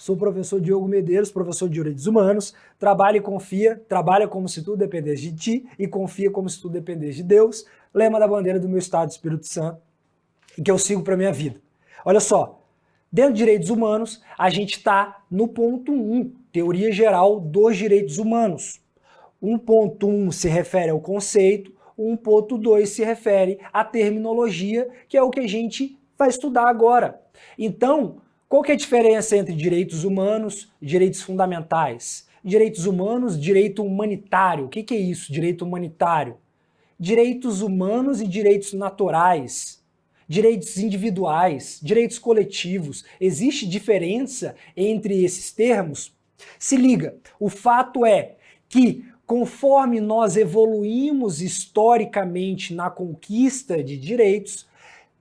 Sou o professor Diogo Medeiros, professor de Direitos Humanos. Trabalha e confia, trabalha como se tudo dependesse de ti e confia como se tudo dependesse de Deus. Lema da bandeira do meu estado, Espírito Santo, e que eu sigo para minha vida. Olha só, dentro de direitos humanos, a gente está no ponto 1, teoria geral dos direitos humanos. 1.1 se refere ao conceito, 1.2 se refere à terminologia, que é o que a gente vai estudar agora. Então, qual que é a diferença entre direitos humanos e direitos fundamentais? Direitos humanos, direito humanitário. O que é isso, direito humanitário? Direitos humanos e direitos naturais. Direitos individuais, direitos coletivos. Existe diferença entre esses termos? Se liga, o fato é que conforme nós evoluímos historicamente na conquista de direitos,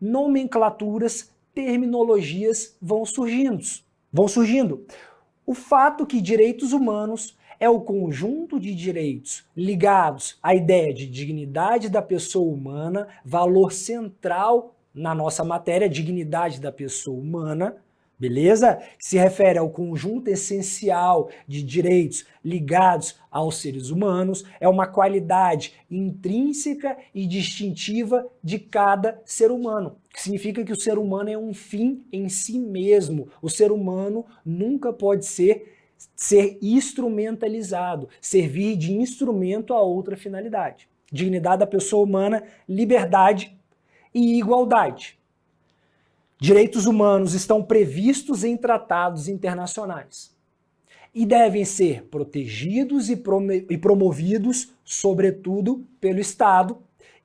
nomenclaturas, terminologias vão surgindo. O fato que direitos humanos é o conjunto de direitos ligados à ideia de dignidade da pessoa humana, valor central na nossa matéria, dignidade da pessoa humana, beleza? Que se refere ao conjunto essencial de direitos ligados aos seres humanos, é uma qualidade intrínseca e distintiva de cada ser humano, que significa que o ser humano é um fim em si mesmo. O ser humano nunca pode ser instrumentalizado, servir de instrumento a outra finalidade. Dignidade da pessoa humana, liberdade e igualdade. Direitos humanos estão previstos em tratados internacionais e devem ser protegidos e promovidos, sobretudo, pelo Estado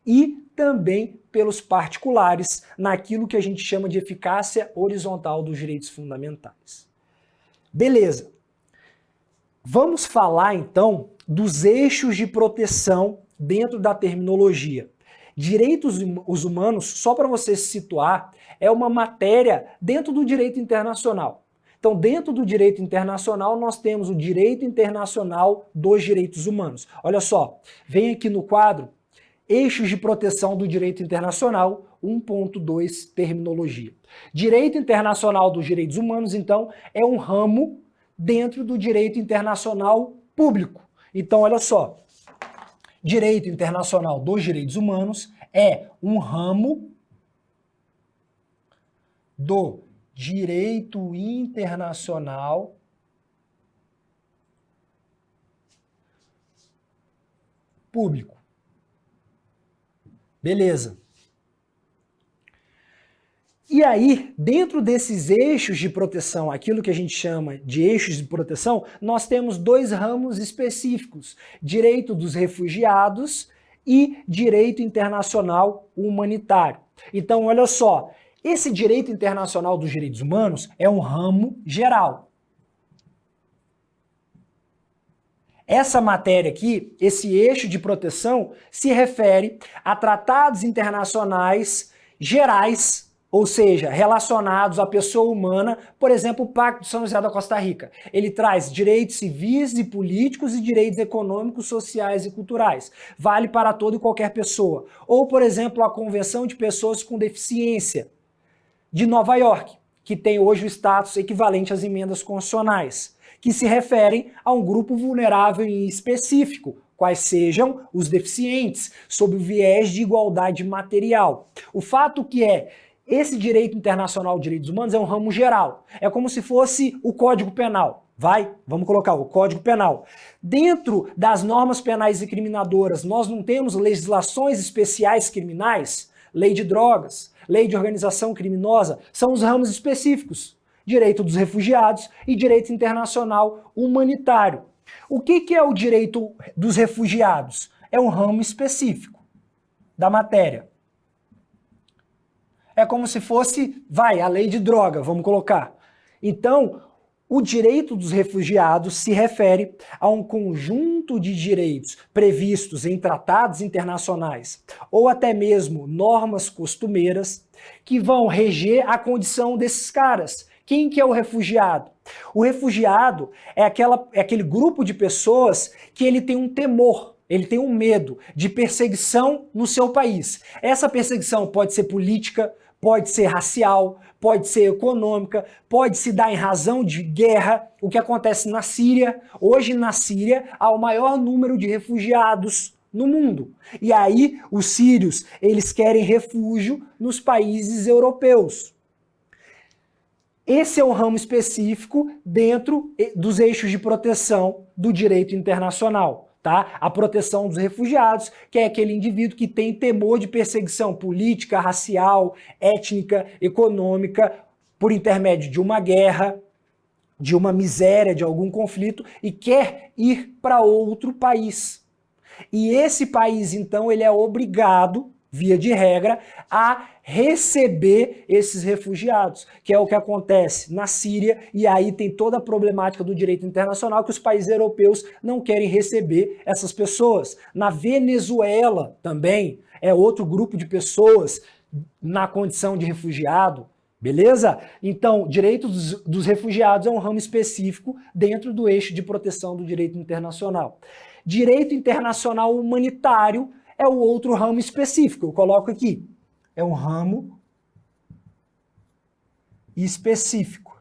e também pelos particulares, naquilo que a gente chama de eficácia horizontal dos direitos fundamentais. Beleza. Vamos falar, então, dos eixos de proteção dentro da terminologia. Direitos humanos, só para você se situar, é uma matéria dentro do direito internacional. Então, dentro do direito internacional, nós temos o direito internacional dos direitos humanos. Olha só, vem aqui no quadro, eixos de proteção do direito internacional, 1.2, terminologia. Direito internacional dos direitos humanos, então, é um ramo dentro do direito internacional público. Então, olha só, direito internacional dos direitos humanos é um ramo do direito internacional público. Beleza. E aí, dentro desses eixos de proteção, aquilo que a gente chama de eixos de proteção, nós temos dois ramos específicos: direito dos refugiados e direito internacional humanitário. Então, olha só, esse direito internacional dos direitos humanos é um ramo geral. Essa matéria aqui, esse eixo de proteção, se refere a tratados internacionais gerais, ou seja, relacionados à pessoa humana, por exemplo, o Pacto de São José da Costa Rica. Ele traz direitos civis e políticos e direitos econômicos, sociais e culturais. Vale para toda e qualquer pessoa. Ou, por exemplo, a Convenção de Pessoas com Deficiência de Nova York, que tem hoje o status equivalente às emendas constitucionais, que se referem a um grupo vulnerável em específico, quais sejam os deficientes, sob o viés de igualdade material. O fato que esse direito internacional de direitos humanos é um ramo geral. É como se fosse o Código Penal. Vamos colocar o Código Penal. Dentro das normas penais incriminadoras, nós não temos legislações especiais criminais, lei de drogas, lei de organização criminosa, são os ramos específicos. Direito dos refugiados e direito internacional humanitário. O que é o direito dos refugiados? É um ramo específico da matéria. É como se fosse, a lei de droga, vamos colocar. Então, o direito dos refugiados se refere a um conjunto de direitos previstos em tratados internacionais ou até mesmo normas costumeiras que vão reger a condição desses caras. Quem que é o refugiado? O refugiado é aquele grupo de pessoas que ele tem um temor, ele tem um medo de perseguição no seu país. Essa perseguição pode ser política, pode ser racial, pode ser econômica, pode se dar em razão de guerra, o que acontece na Síria. Hoje na Síria há o maior número de refugiados no mundo. E aí os sírios, eles querem refúgio nos países europeus. Esse é um ramo específico dentro dos eixos de proteção do direito internacional. Tá? A proteção dos refugiados, que é aquele indivíduo que tem temor de perseguição política, racial, étnica, econômica, por intermédio de uma guerra, de uma miséria, de algum conflito, e quer ir para outro país. E esse país, então, ele é obrigado, via de regra, a receber esses refugiados, que é o que acontece na Síria, e aí tem toda a problemática do direito internacional que os países europeus não querem receber essas pessoas. Na Venezuela também é outro grupo de pessoas na condição de refugiado, beleza? Então, direito dos refugiados é um ramo específico dentro do eixo de proteção do direito internacional. Direito internacional humanitário é o outro ramo específico, eu coloco aqui. É um ramo específico.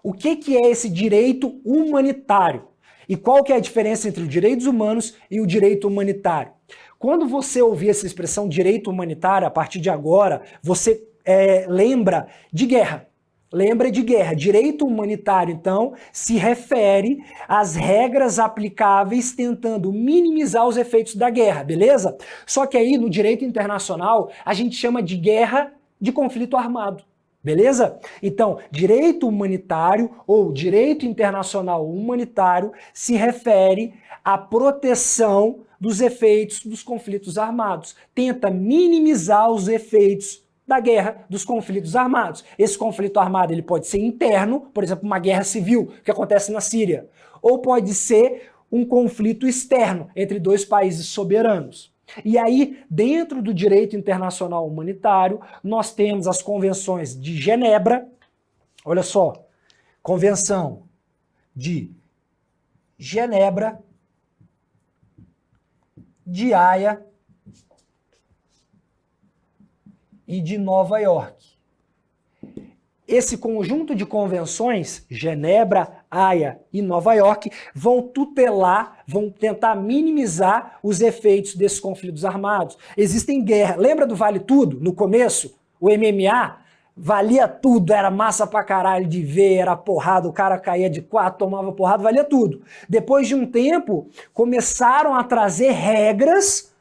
O que é esse direito humanitário? E qual que é a diferença entre os direitos humanos e o direito humanitário? Quando você ouvir essa expressão direito humanitário, a partir de agora, você lembra de guerra. Lembra de guerra. Direito humanitário, então, se refere às regras aplicáveis tentando minimizar os efeitos da guerra, beleza? Só que aí, no direito internacional, a gente chama de guerra de conflito armado, beleza? Então, direito humanitário ou direito internacional humanitário se refere à proteção dos efeitos dos conflitos armados. Tenta minimizar os efeitos da guerra, dos conflitos armados. Esse conflito armado ele pode ser interno, por exemplo, uma guerra civil que acontece na Síria, ou pode ser um conflito externo entre dois países soberanos. E aí, dentro do direito internacional humanitário, nós temos as convenções de Genebra, olha só, Convenção de Genebra, de Haia e de Nova York. Esse conjunto de convenções, Genebra, Haia e Nova York, vão tutelar, vão tentar minimizar os efeitos desses conflitos armados. Existem guerras. Lembra do Vale Tudo, no começo? O MMA valia tudo, era massa pra caralho de ver, era porrada, o cara caía de 4, tomava porrada, valia tudo. Depois de um tempo, começaram a trazer regras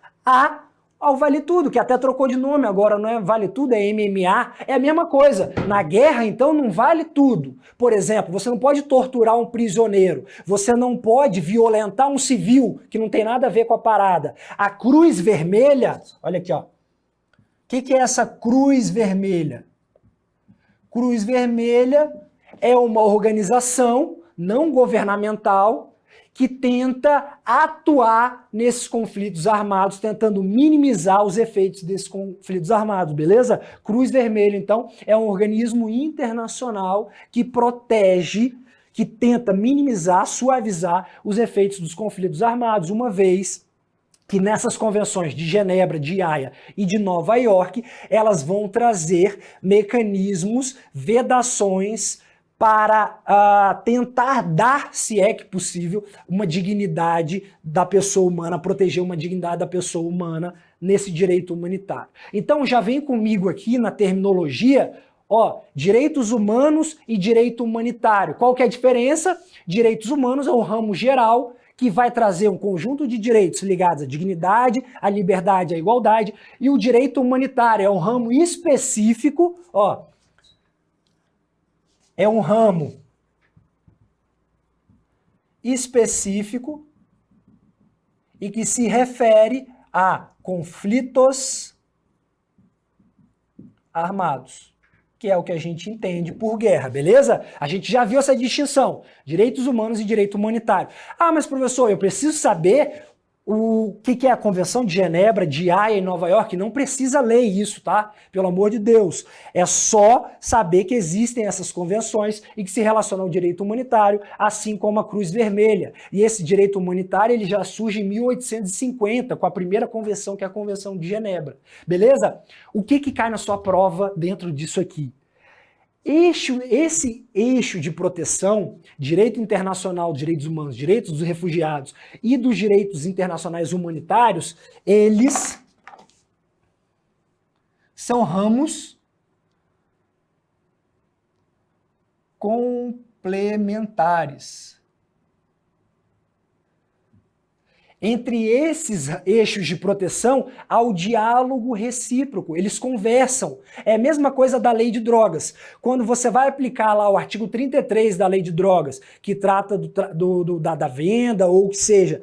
ao Vale Tudo, que até trocou de nome agora, não é Vale Tudo, é MMA, é a mesma coisa. Na guerra, então, não vale tudo. Por exemplo, você não pode torturar um prisioneiro, você não pode violentar um civil, que não tem nada a ver com a parada. A Cruz Vermelha, olha aqui, ó. O que é essa Cruz Vermelha? Cruz Vermelha é uma organização não governamental que tenta atuar nesses conflitos armados, tentando minimizar os efeitos desses conflitos armados, beleza? Cruz Vermelha, então, é um organismo internacional que protege, que tenta minimizar, suavizar os efeitos dos conflitos armados, uma vez que nessas convenções de Genebra, de Haia e de Nova York, elas vão trazer mecanismos, vedações, para tentar dar, se é que possível, uma dignidade da pessoa humana, proteger uma dignidade da pessoa humana nesse direito humanitário. Então já vem comigo aqui na terminologia, ó, direitos humanos e direito humanitário. Qual que é a diferença? Direitos humanos é um ramo geral que vai trazer um conjunto de direitos ligados à dignidade, à liberdade, à igualdade, e o direito humanitário é um ramo específico, ó, é um ramo específico e que se refere a conflitos armados, que é o que a gente entende por guerra, beleza? A gente já viu essa distinção, direitos humanos e direito humanitário. Ah, mas professor, eu preciso saber O que é a Convenção de Genebra, de Haia em Nova York? Não precisa ler isso, tá? Pelo amor de Deus. É só saber que existem essas convenções e que se relacionam ao direito humanitário, assim como a Cruz Vermelha. E esse direito humanitário ele já surge em 1850, com a primeira convenção, que é a Convenção de Genebra. Beleza? O que cai na sua prova dentro disso aqui? Esse eixo de proteção, direito internacional, direitos humanos, direitos dos refugiados e dos direitos internacionais humanitários, eles são ramos complementares. Entre esses eixos de proteção, há o diálogo recíproco, eles conversam. É a mesma coisa da lei de drogas. Quando você vai aplicar lá o artigo 33 da lei de drogas, que trata da venda ou o que seja,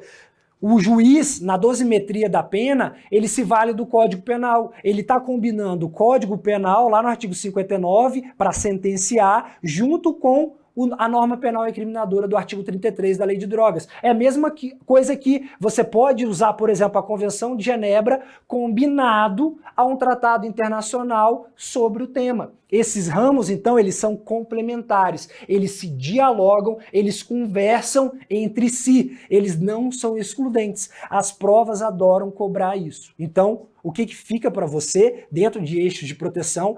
o juiz, na dosimetria da pena, ele se vale do Código Penal. Ele está combinando o Código Penal, lá no artigo 59, para sentenciar, junto com a norma penal recriminadora do artigo 33 da Lei de Drogas. É a mesma coisa que você pode usar, por exemplo, a Convenção de Genebra combinado a um tratado internacional sobre o tema. Esses ramos, então, eles são complementares, eles se dialogam, eles conversam entre si, eles não são excludentes. As provas adoram cobrar isso. Então, o que fica para você dentro de eixos de proteção?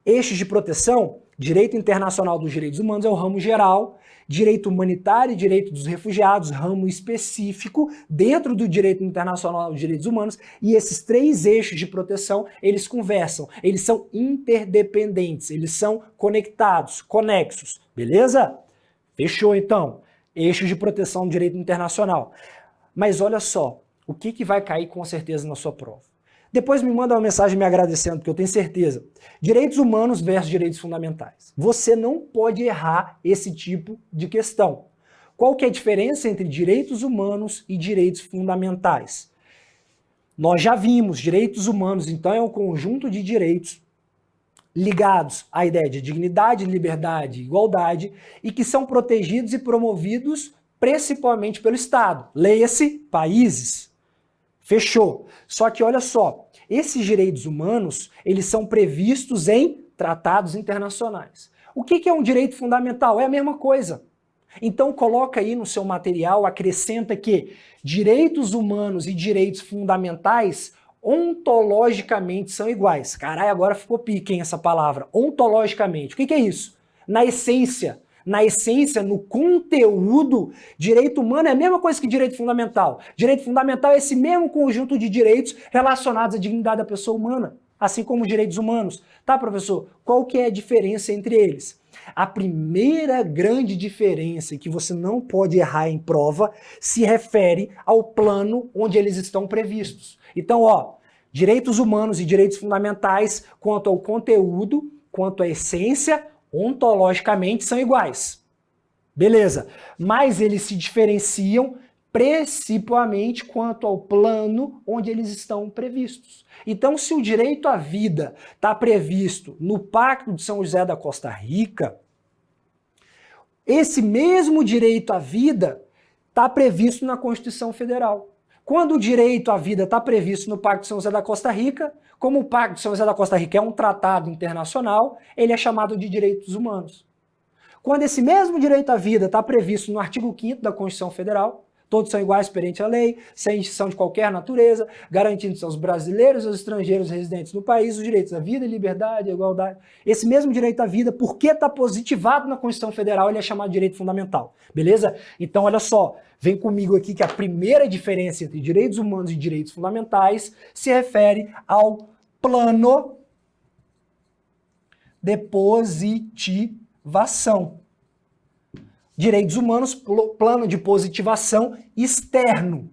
Eixos de proteção, direito internacional dos direitos humanos é o ramo geral, direito humanitário e direito dos refugiados, ramo específico dentro do direito internacional dos direitos humanos, e esses três eixos de proteção, eles conversam, eles são interdependentes, eles são conectados, conexos, beleza? Fechou então, eixos de proteção do direito internacional. Mas olha só, o que vai cair com certeza na sua prova? Depois me manda uma mensagem me agradecendo, porque eu tenho certeza. Direitos humanos versus direitos fundamentais. Você não pode errar esse tipo de questão. Qual que é a diferença entre direitos humanos e direitos fundamentais? Nós já vimos, direitos humanos, então, é um conjunto de direitos ligados à ideia de dignidade, liberdade e igualdade, e que são protegidos e promovidos principalmente pelo Estado. Leia-se, países. Fechou. Só que olha só, esses direitos humanos, eles são previstos em tratados internacionais. O que é um direito fundamental? É a mesma coisa. Então coloca aí no seu material, acrescenta que direitos humanos e direitos fundamentais ontologicamente são iguais. Caralho, agora ficou pique, hein, essa palavra. Ontologicamente. O que é isso? Na essência, no conteúdo, direito humano é a mesma coisa que direito fundamental. Direito fundamental é esse mesmo conjunto de direitos relacionados à dignidade da pessoa humana, assim como os direitos humanos. Tá, professor? Qual que é a diferença entre eles? A primeira grande diferença que você não pode errar em prova se refere ao plano onde eles estão previstos. Então, ó, direitos humanos e direitos fundamentais, quanto ao conteúdo, quanto à essência, ontologicamente são iguais. Beleza. Mas eles se diferenciam principalmente quanto ao plano onde eles estão previstos. Então, se o direito à vida está previsto no Pacto de São José da Costa Rica, esse mesmo direito à vida está previsto na Constituição Federal. Quando o direito à vida está previsto no Pacto de São José da Costa Rica, como o Pacto de São José da Costa Rica é um tratado internacional, ele é chamado de direitos humanos. Quando esse mesmo direito à vida está previsto no artigo 5º da Constituição Federal, todos são iguais perante a lei, sem distinção de qualquer natureza, garantindo-se aos brasileiros e aos estrangeiros residentes no país os direitos à vida, liberdade, igualdade. Esse mesmo direito à vida, porque está positivado na Constituição Federal, ele é chamado de direito fundamental. Beleza? Então, olha só, vem comigo aqui que a primeira diferença entre direitos humanos e direitos fundamentais se refere ao plano de positivação. Direitos humanos, plano de positivação externo.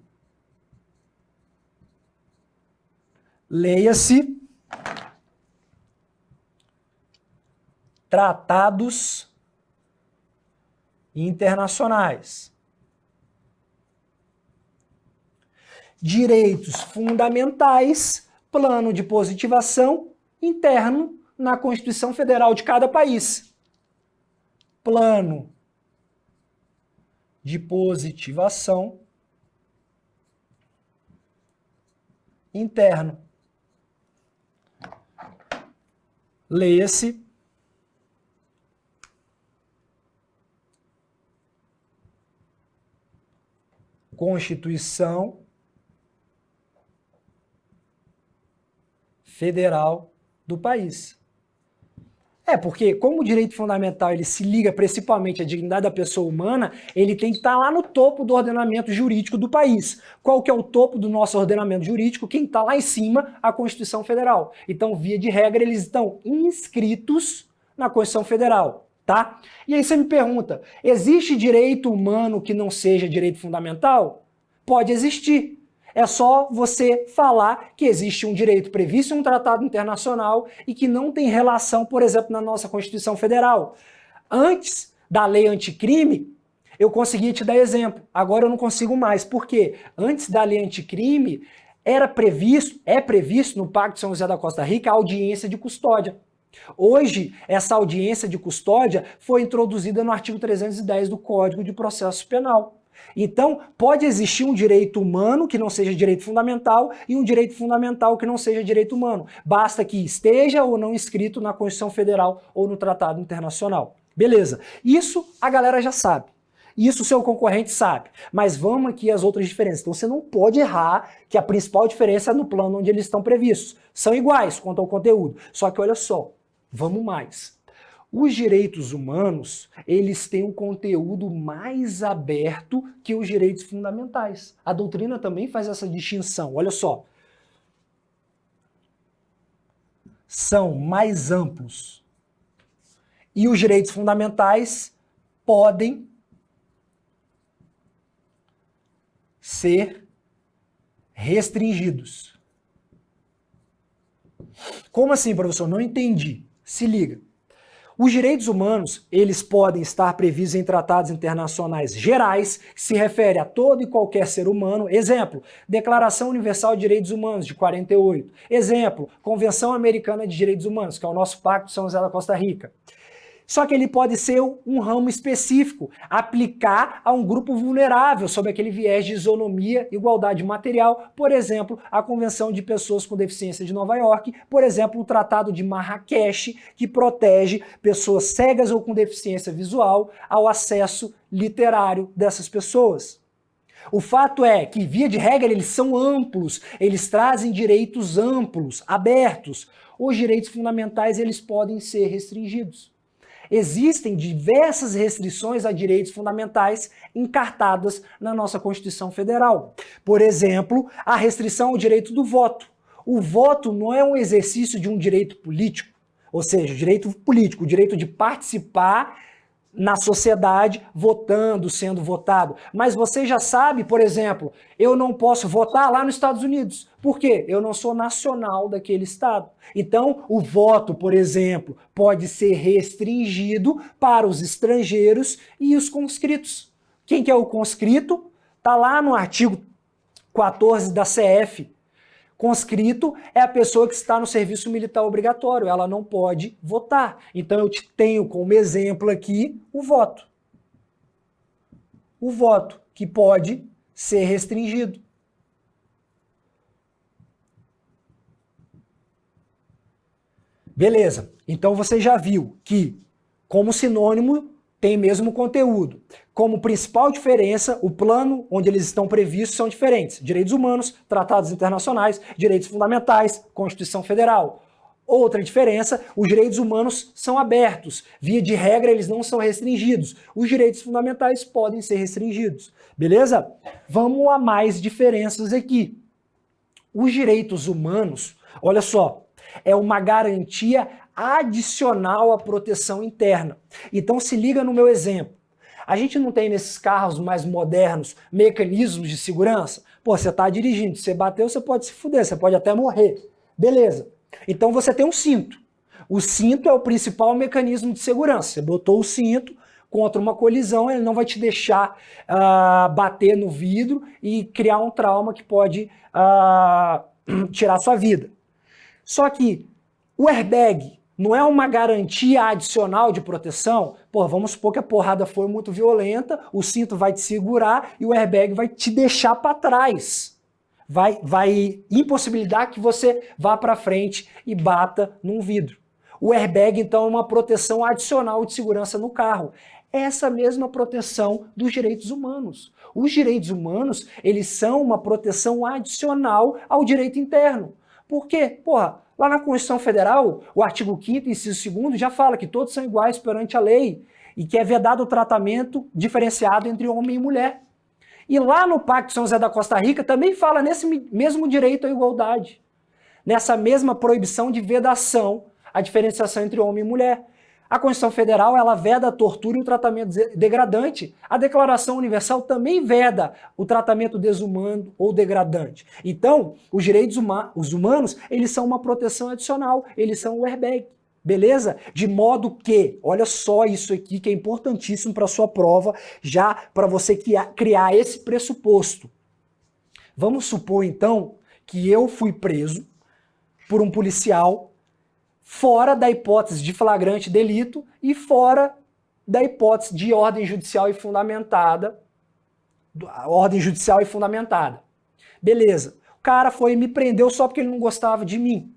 Leia-se tratados internacionais. Direitos fundamentais, plano de positivação interno na Constituição Federal de cada país. Plano de positivação interno. Leia-se Constituição Federal do país. Porque como o direito fundamental ele se liga principalmente à dignidade da pessoa humana, ele tem que estar lá no topo do ordenamento jurídico do país. Qual que é o topo do nosso ordenamento jurídico? Quem está lá em cima? A Constituição Federal. Então, via de regra, eles estão inscritos na Constituição Federal, tá? E aí você me pergunta, existe direito humano que não seja direito fundamental? Pode existir. É só você falar que existe um direito previsto em um tratado internacional e que não tem relação, por exemplo, na nossa Constituição Federal. Antes da lei anticrime, eu conseguia te dar exemplo. Agora eu não consigo mais. Por quê? Antes da lei anticrime, é previsto no Pacto de São José da Costa Rica a audiência de custódia. Hoje, essa audiência de custódia foi introduzida no artigo 310 do Código de Processo Penal. Então, pode existir um direito humano que não seja direito fundamental e um direito fundamental que não seja direito humano. Basta que esteja ou não inscrito na Constituição Federal ou no Tratado Internacional. Beleza. Isso a galera já sabe. Isso o seu concorrente sabe. Mas vamos aqui às outras diferenças. Então você não pode errar que a principal diferença é no plano onde eles estão previstos. São iguais quanto ao conteúdo. Só que olha só, vamos mais. Os direitos humanos, eles têm um conteúdo mais aberto que os direitos fundamentais. A doutrina também faz essa distinção. Olha só. São mais amplos. E os direitos fundamentais podem ser restringidos. Como assim, professor? Não entendi. Se liga. Os direitos humanos, eles podem estar previstos em tratados internacionais gerais, que se refere a todo e qualquer ser humano. Exemplo, Declaração Universal de Direitos Humanos, de 48. Exemplo, Convenção Americana de Direitos Humanos, que é o nosso Pacto de São José da Costa Rica. Só que ele pode ser um ramo específico, aplicar a um grupo vulnerável sob aquele viés de isonomia, igualdade material, por exemplo, a Convenção de Pessoas com Deficiência de Nova York, por exemplo, o Tratado de Marrakech, que protege pessoas cegas ou com deficiência visual ao acesso literário dessas pessoas. O fato é que, via de regra, eles são amplos, eles trazem direitos amplos, abertos. Os direitos fundamentais, eles podem ser restringidos. Existem diversas restrições a direitos fundamentais encartadas na nossa Constituição Federal. Por exemplo, a restrição ao direito do voto. O voto não é um exercício de um direito político, ou seja, o direito político, o direito de participar na sociedade, votando, sendo votado. Mas você já sabe, por exemplo, eu não posso votar lá nos Estados Unidos. Por quê? Eu não sou nacional daquele estado. Então, o voto, por exemplo, pode ser restringido para os estrangeiros e os conscritos. Quem que é o conscrito? Está lá no artigo 14 da CF. Conscrito é a pessoa que está no serviço militar obrigatório, ela não pode votar. Então eu tenho como exemplo aqui o voto. O voto, que pode ser restringido. Beleza, então você já viu que, como sinônimo, tem mesmo conteúdo. Como principal diferença, o plano onde eles estão previstos são diferentes. Direitos humanos, tratados internacionais, direitos fundamentais, Constituição Federal. Outra diferença, os direitos humanos são abertos. Via de regra, eles não são restringidos. Os direitos fundamentais podem ser restringidos. Beleza? Vamos a mais diferenças aqui. Os direitos humanos, olha só, é uma garantia adicional à proteção interna. Então se liga no meu exemplo. A gente não tem nesses carros mais modernos mecanismos de segurança? Pô, você está dirigindo, você bateu, você pode se fuder, você pode até morrer. Beleza. Então você tem um cinto. O cinto é o principal mecanismo de segurança. Você botou o cinto contra uma colisão, ele não vai te deixar bater no vidro e criar um trauma que pode tirar sua vida. Só que o airbag não é uma garantia adicional de proteção? Pô, vamos supor que a porrada foi muito violenta, o cinto vai te segurar e o airbag vai te deixar para trás. vai impossibilitar que você vá para frente e bata num vidro. O airbag, então, é uma proteção adicional de segurança no carro. Essa mesma proteção dos direitos humanos. Os direitos humanos, eles são uma proteção adicional ao direito interno. Por quê? Porra, lá na Constituição Federal, o artigo 5º, inciso 2º, já fala que todos são iguais perante a lei e que é vedado o tratamento diferenciado entre homem e mulher. E lá no Pacto de São José da Costa Rica também fala nesse mesmo direito à igualdade, nessa mesma proibição de vedação a diferenciação entre homem e mulher. A Constituição Federal, ela veda a tortura e o tratamento degradante. A Declaração Universal também veda o tratamento desumano ou degradante. Então, os direitos humanos, eles são uma proteção adicional, eles são o airbag. Beleza? De modo que, olha só isso aqui que é importantíssimo para a sua prova, já para você criar esse pressuposto. Vamos supor, então, que eu fui preso por um policial fora da hipótese de flagrante delito e fora da hipótese de ordem judicial e fundamentada. Beleza. O cara foi e me prendeu só porque ele não gostava de mim.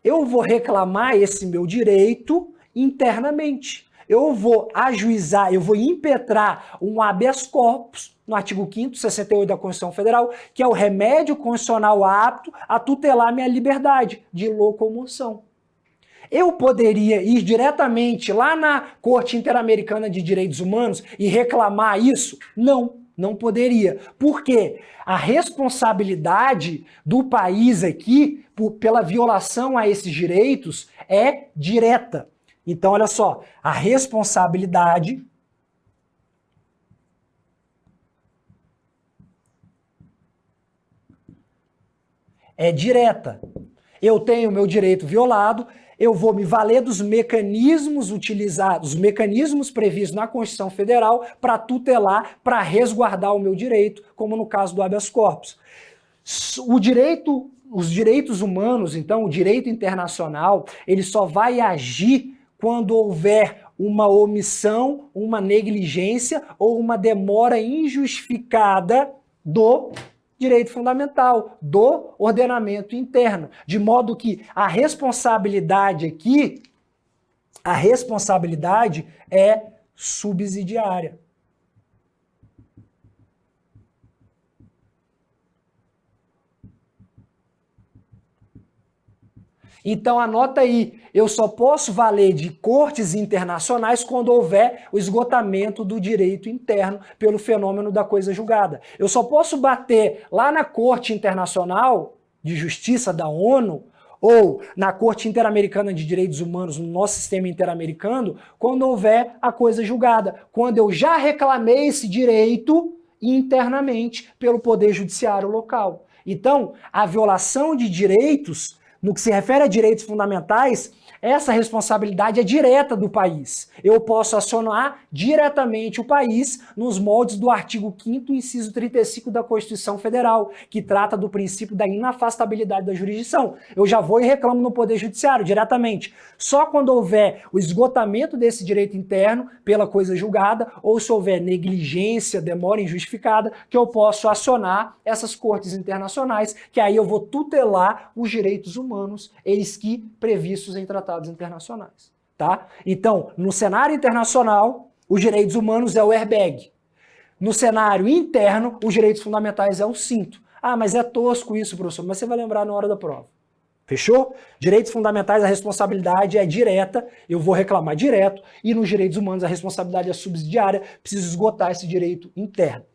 Eu vou reclamar esse meu direito internamente. Eu vou ajuizar, eu vou impetrar um habeas corpus, no artigo 5º, 68 da Constituição Federal, que é o remédio constitucional apto a tutelar minha liberdade de locomoção. Eu poderia ir diretamente lá na Corte Interamericana de Direitos Humanos e reclamar isso? Não poderia. Por quê? A responsabilidade do país aqui, pela violação a esses direitos, é direta. Então, olha só, a responsabilidade é direta. Eu tenho meu direito violado, eu vou me valer dos mecanismos utilizados, os mecanismos previstos na Constituição Federal para tutelar, para resguardar o meu direito, como no caso do habeas corpus. Os direitos humanos, então, o direito internacional, ele só vai agir quando houver uma omissão, uma negligência ou uma demora injustificada do direito fundamental, do ordenamento interno. De modo que a responsabilidade aqui, é subsidiária. Então anota aí, eu só posso valer de cortes internacionais quando houver o esgotamento do direito interno pelo fenômeno da coisa julgada. Eu só posso bater lá na Corte Internacional de Justiça da ONU ou na Corte Interamericana de Direitos Humanos, no nosso sistema interamericano, quando houver a coisa julgada, quando eu já reclamei esse direito internamente pelo Poder Judiciário local. Então, a violação de direitos, no que se refere a direitos fundamentais, essa responsabilidade é direta do país. Eu posso acionar diretamente o país nos moldes do artigo 5º, inciso 35 da Constituição Federal, que trata do princípio da inafastabilidade da jurisdição. Eu já vou e reclamo no Poder Judiciário diretamente. Só quando houver o esgotamento desse direito interno pela coisa julgada, ou se houver negligência, demora injustificada, que eu posso acionar essas cortes internacionais, que aí eu vou tutelar os direitos humanos, eis que previstos em tratados internacionais, tá? Então, no cenário internacional, os direitos humanos é o airbag. No cenário interno, os direitos fundamentais é o cinto. Ah, mas é tosco isso, professor, mas você vai lembrar na hora da prova. Fechou? Direitos fundamentais, a responsabilidade é direta, eu vou reclamar direto, e nos direitos humanos a responsabilidade é subsidiária, preciso esgotar esse direito interno.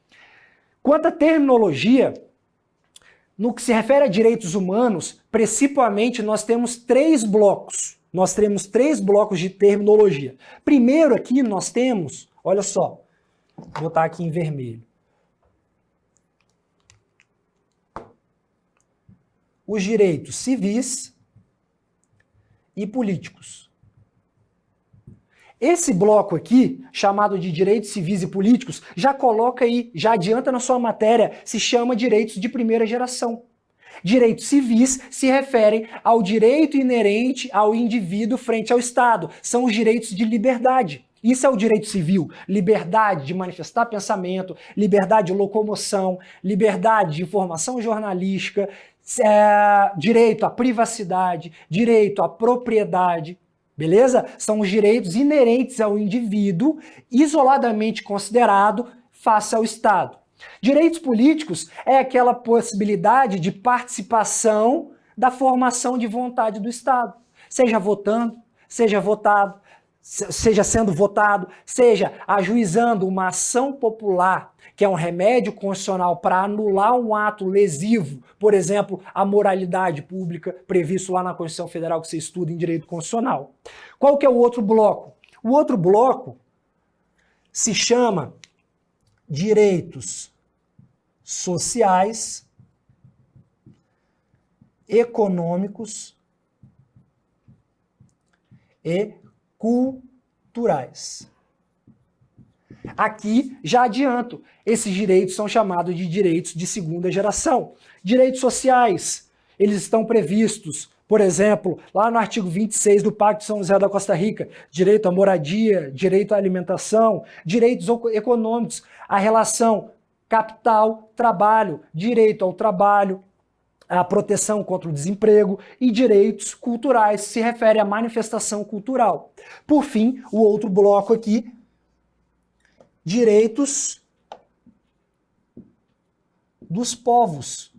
Quanto à terminologia, no que se refere a direitos humanos, principalmente nós temos três blocos. Nós temos três blocos de terminologia. Primeiro aqui nós temos, olha só, vou botar aqui em vermelho. Os direitos civis e políticos. Esse bloco aqui, chamado de direitos civis e políticos, já coloca aí, já adianta na sua matéria, se chama direitos de primeira geração. Direitos civis se referem ao direito inerente ao indivíduo frente ao Estado. São os direitos de liberdade. Isso é o direito civil, liberdade de manifestar pensamento, liberdade de locomoção, liberdade de informação jornalística, direito à privacidade, direito à propriedade, beleza? São os direitos inerentes ao indivíduo, isoladamente considerado face ao Estado. Direitos políticos é aquela possibilidade de participação da formação de vontade do Estado, seja votando, seja votado, seja sendo votado, seja ajuizando uma ação popular, que é um remédio constitucional para anular um ato lesivo, por exemplo, a moralidade pública, previsto lá na Constituição Federal que você estuda em direito constitucional. Qual que é o outro bloco? O outro bloco se chama direitos sociais, econômicos e culturais. Aqui, já adianto, esses direitos são chamados de direitos de segunda geração. Direitos sociais, eles estão previstos, por exemplo, lá no artigo 26 do Pacto de São José da Costa Rica, direito à moradia, direito à alimentação, direitos econômicos, a relação capital-trabalho, direito ao trabalho, a proteção contra o desemprego e direitos culturais, se refere à manifestação cultural. Por fim, o outro bloco aqui, direitos dos povos.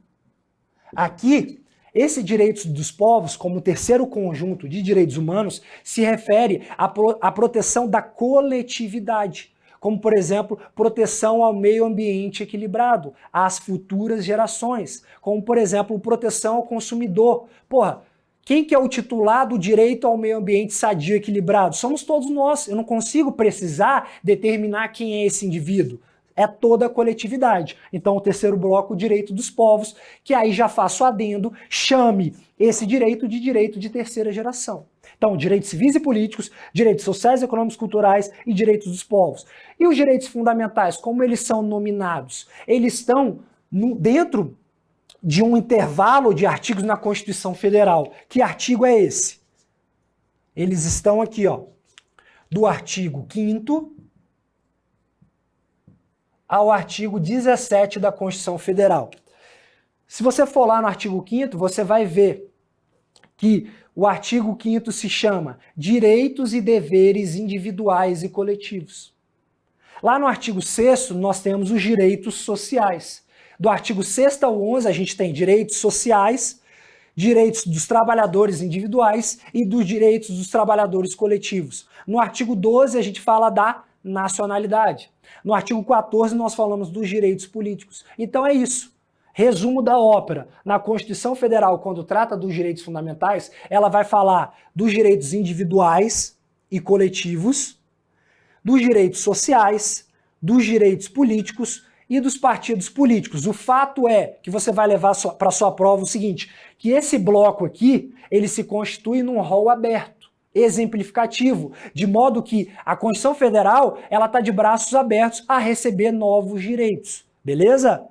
Aqui, esse direitos dos povos, como terceiro conjunto de direitos humanos, se refere à proteção da coletividade, como, por exemplo, proteção ao meio ambiente equilibrado, às futuras gerações, como, por exemplo, proteção ao consumidor. Porra, quem que é o titular do direito ao meio ambiente sadio e equilibrado? Somos todos nós. Eu não consigo precisar determinar quem é esse indivíduo. É toda a coletividade. Então, o terceiro bloco, o direito dos povos, que aí já faço adendo, chame esse direito de terceira geração. Então, direitos civis e políticos, direitos sociais, econômicos, culturais e direitos dos povos. E os direitos fundamentais, como eles são nominados? Eles estão dentro de um intervalo de artigos na Constituição Federal. Que artigo é esse? Eles estão aqui, ó, do artigo 5º ao artigo 17 da Constituição Federal. Se você for lá no artigo 5º, você vai ver que o artigo 5º se chama Direitos e Deveres Individuais e Coletivos. Lá no artigo 6º, nós temos os direitos sociais. Do artigo 6º ao 11, a gente tem direitos sociais, direitos dos trabalhadores individuais e dos direitos dos trabalhadores coletivos. No artigo 12, a gente fala da nacionalidade. No artigo 14, nós falamos dos direitos políticos. Então é isso. Resumo da ópera. Na Constituição Federal, quando trata dos direitos fundamentais, ela vai falar dos direitos individuais e coletivos, dos direitos sociais, dos direitos políticos e dos partidos políticos. O fato é que você vai levar para sua prova o seguinte, que esse bloco aqui, ele se constitui num rol aberto, exemplificativo, de modo que a Constituição Federal, ela está de braços abertos a receber novos direitos, beleza?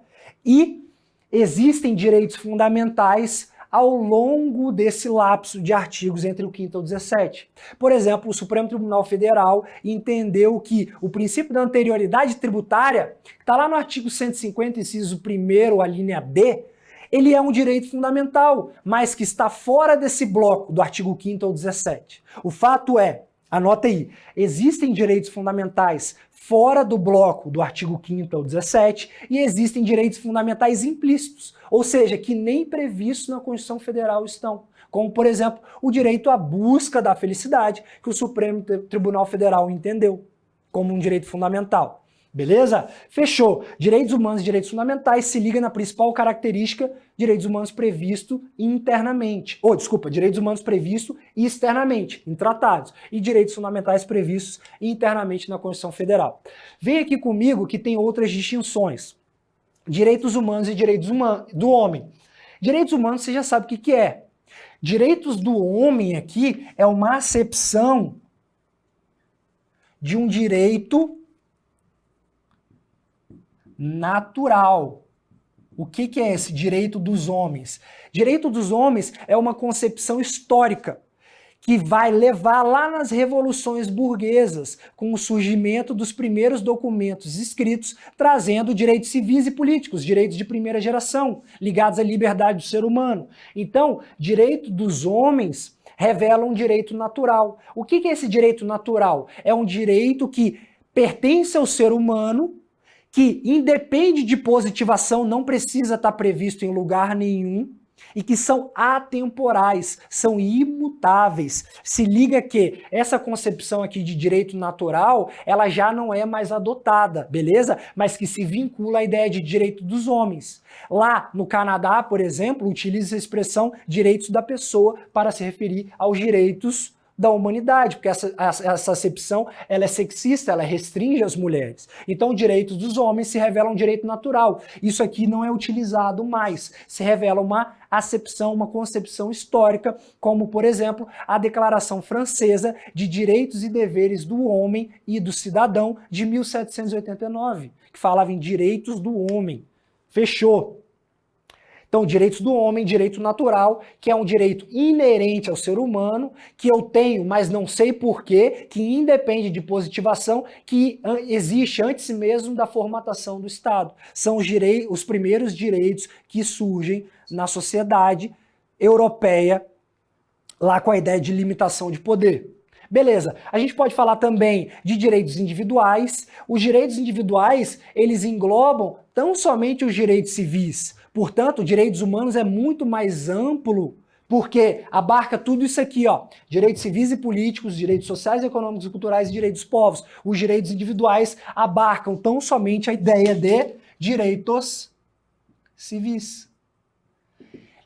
E existem direitos fundamentais ao longo desse lapso de artigos entre o 5º e o 17. Por exemplo, o Supremo Tribunal Federal entendeu que o princípio da anterioridade tributária, que está lá no artigo 150, inciso 1º, a linha B, ele é um direito fundamental, mas que está fora desse bloco do artigo 5º ao 17. O fato é, anota aí, existem direitos fundamentais fora do bloco do artigo 5º ao 17 e existem direitos fundamentais implícitos, ou seja, que nem previstos na Constituição Federal estão, como, por exemplo, o direito à busca da felicidade, que o Supremo Tribunal Federal entendeu como um direito fundamental. Beleza? Fechou. Direitos humanos e direitos fundamentais se liga na principal característica, direitos humanos previsto internamente. Direitos humanos previsto externamente, em tratados. E direitos fundamentais previstos internamente na Constituição Federal. Vem aqui comigo que tem outras distinções. Direitos humanos e direitos do homem. Direitos humanos você já sabe o que é. Direitos do homem aqui é uma acepção de um direito natural. O que é esse direito dos homens? Direito dos homens é uma concepção histórica que vai levar lá nas revoluções burguesas, com o surgimento dos primeiros documentos escritos, trazendo direitos civis e políticos, direitos de primeira geração, ligados à liberdade do ser humano. Então, direito dos homens revela um direito natural. O que é esse direito natural? É um direito que pertence ao ser humano, que independe de positivação, não precisa estar previsto em lugar nenhum, e que são atemporais, são imutáveis. Se liga que essa concepção aqui de direito natural, ela já não é mais adotada, beleza? Mas que se vincula à ideia de direito dos homens. Lá no Canadá, por exemplo, utiliza a expressão direitos da pessoa para se referir aos direitos da humanidade, porque essa acepção ela é sexista, ela restringe as mulheres. Então, direitos dos homens se revela um direito natural. Isso aqui não é utilizado mais. Se revela uma acepção, uma concepção histórica, como, por exemplo, a Declaração Francesa de Direitos e Deveres do Homem e do Cidadão de 1789, que falava em direitos do homem. Fechou. Então, direitos do homem, direito natural, que é um direito inerente ao ser humano, que eu tenho, mas não sei porquê, que independe de positivação, que existe antes mesmo da formatação do Estado. São os primeiros direitos que surgem na sociedade europeia, lá com a ideia de limitação de poder. Beleza, a gente pode falar também de direitos individuais. Os direitos individuais, eles englobam tão somente os direitos civis. Portanto, direitos humanos é muito mais amplo, porque abarca tudo isso aqui, ó. Direitos civis e políticos, direitos sociais, econômicos e culturais e direitos dos povos. Os direitos individuais abarcam tão somente a ideia de direitos civis.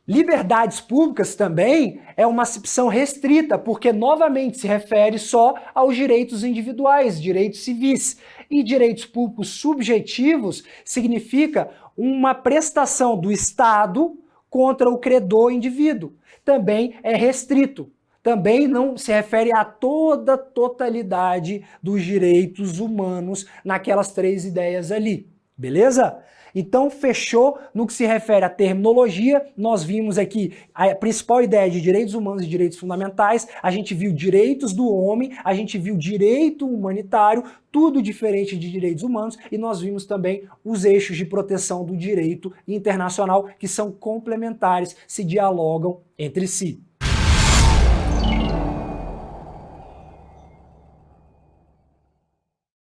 Liberdades públicas também é uma acepção restrita, porque novamente se refere só aos direitos individuais, direitos civis. E direitos públicos subjetivos significa uma prestação do Estado contra o credor indivíduo. Também é restrito. Também não se refere a toda a totalidade dos direitos humanos naquelas três ideias ali. Beleza? Então, fechou no que se refere à terminologia. Nós vimos aqui a principal ideia de direitos humanos e direitos fundamentais. A gente viu direitos do homem, a gente viu direito humanitário, tudo diferente de direitos humanos, e nós vimos também os eixos de proteção do direito internacional, que são complementares, se dialogam entre si.